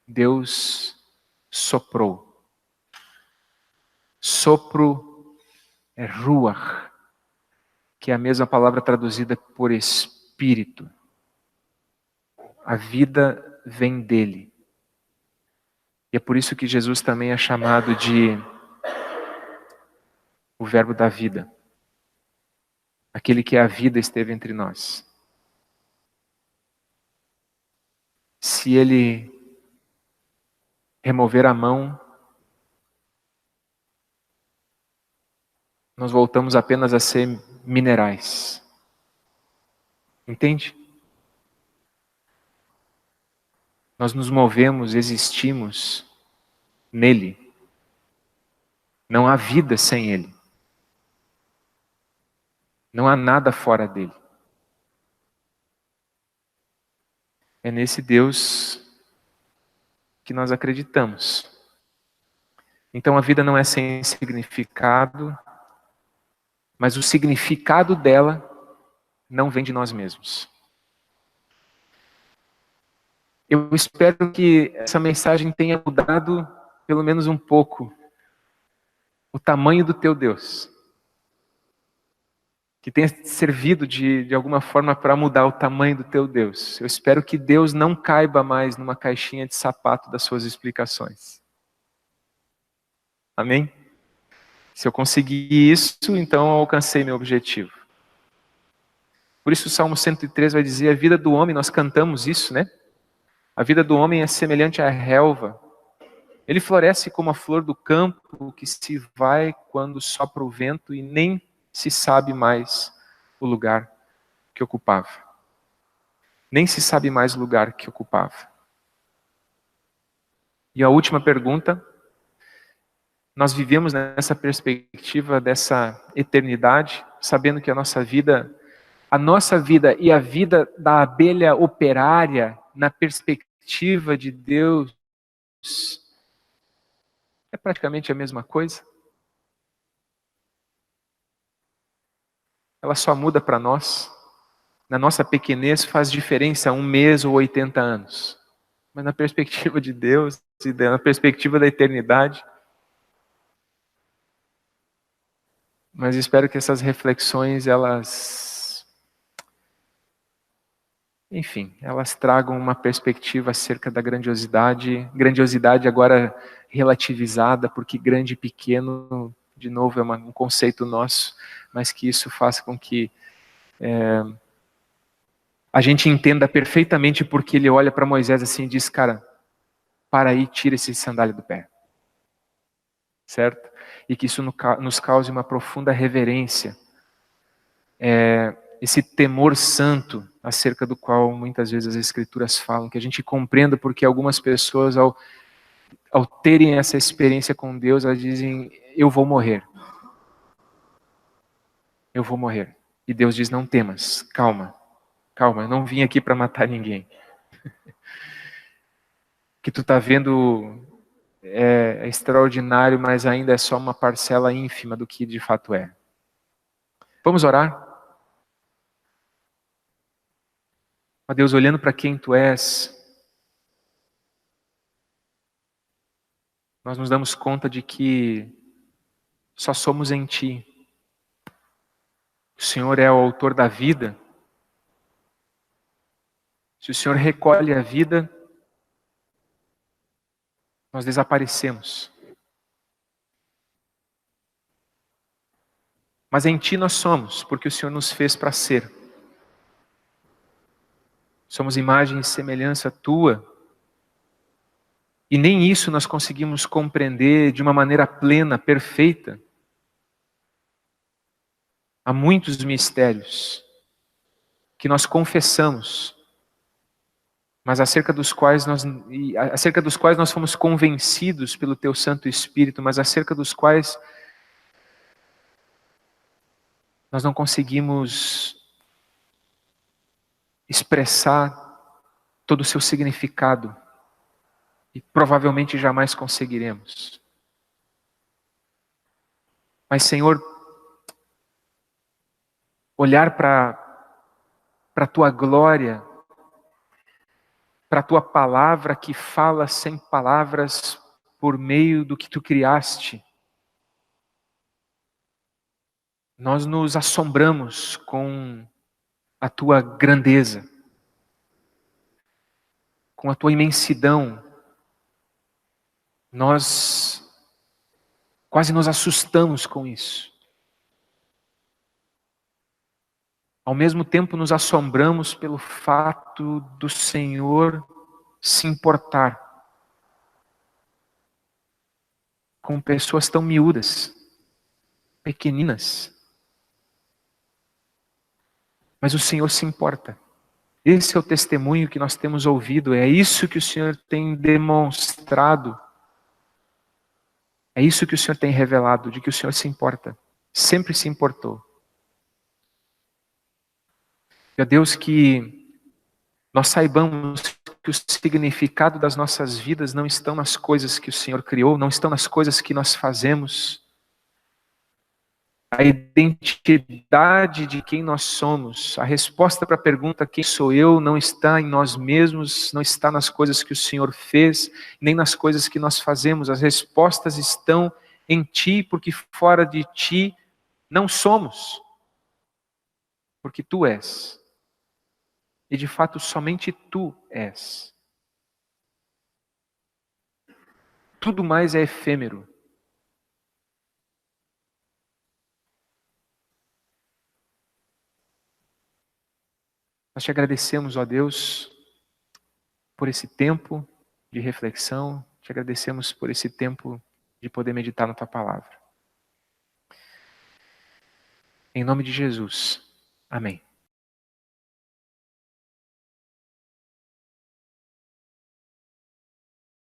Deus soprou. Sopro é ruach, que é a mesma palavra traduzida por espírito. A vida vem dele. E é por isso que Jesus também é chamado de o verbo da vida. Aquele que é a vida esteve entre nós. Se ele remover a mão, nós voltamos apenas a ser minerais. Entende? Nós nos movemos, existimos nele. Não há vida sem ele. Não há nada fora dele. É nesse Deus que nós acreditamos. Então a vida não é sem significado, mas o significado dela não vem de nós mesmos. Eu espero que essa mensagem tenha mudado, pelo menos um pouco, o tamanho do teu Deus. Que tenha servido de alguma forma para mudar o tamanho do teu Deus. Eu espero que Deus não caiba mais numa caixinha de sapato das suas explicações. Amém? Se eu conseguir isso, então eu alcancei meu objetivo. Por isso o Salmo 103 vai dizer, a vida do homem, nós cantamos isso, né? A vida do homem é semelhante à relva. Ele floresce como a flor do campo, que se vai quando sopra o vento e nem se sabe mais o lugar que ocupava. Nem se sabe mais o lugar que ocupava. E a última pergunta, nós vivemos nessa perspectiva dessa eternidade, sabendo que a nossa vida e a vida da abelha operária, na perspectiva de Deus, é praticamente a mesma coisa. Ela só muda para nós. Na nossa pequenez faz diferença 1 mês ou 80 anos. Mas na perspectiva de Deus e na perspectiva da eternidade. Mas espero que essas reflexões, elas tragam uma perspectiva acerca da grandiosidade agora relativizada, porque grande e pequeno, de novo, é um conceito nosso, mas que isso faça com que a gente entenda perfeitamente porque ele olha para Moisés assim e diz, cara, para aí, tira esse sandália do pé. Certo? E que isso nos cause uma profunda reverência, esse temor santo acerca do qual muitas vezes as escrituras falam, que a gente compreenda porque algumas pessoas ao terem essa experiência com Deus, elas dizem, eu vou morrer. Eu vou morrer. E Deus diz, não temas, calma, eu não vim aqui para matar ninguém. O que tu está vendo é extraordinário, mas ainda é só uma parcela ínfima do que de fato é. Vamos orar? Ó Deus, olhando para quem Tu és, nós nos damos conta de que só somos em Ti. O Senhor é o autor da vida. Se o Senhor recolhe a vida, nós desaparecemos. Mas em Ti nós somos, porque o Senhor nos fez para ser. Somos imagem e semelhança Tua. E nem isso nós conseguimos compreender de uma maneira plena, perfeita. Há muitos mistérios que nós confessamos, mas acerca dos quais nós fomos convencidos pelo Teu Santo Espírito, mas acerca dos quais nós não conseguimos expressar todo o seu significado e provavelmente jamais conseguiremos. Mas, Senhor, olhar para a Tua glória, para a Tua palavra que fala sem palavras por meio do que Tu criaste, nós nos assombramos com a Tua grandeza, com a Tua imensidão. Nós quase nos assustamos com isso. Ao mesmo tempo nos assombramos pelo fato do Senhor se importar com pessoas tão miúdas, pequeninas. Mas o Senhor se importa. Esse é o testemunho que nós temos ouvido, é isso que o Senhor tem demonstrado. É isso que o Senhor tem revelado, de que o Senhor se importa. Sempre se importou. Ó Deus, que nós saibamos que o significado das nossas vidas não estão nas coisas que o Senhor criou, não estão nas coisas que nós fazemos. A identidade de quem nós somos, a resposta para a pergunta quem sou eu não está em nós mesmos, não está nas coisas que o Senhor fez, nem nas coisas que nós fazemos. As respostas estão em Ti, porque fora de Ti não somos, porque Tu és. E de fato somente Tu és. Tudo mais é efêmero. Nós te agradecemos, ó Deus, por esse tempo de reflexão, te agradecemos por esse tempo de poder meditar na Tua palavra. Em nome de Jesus. Amém.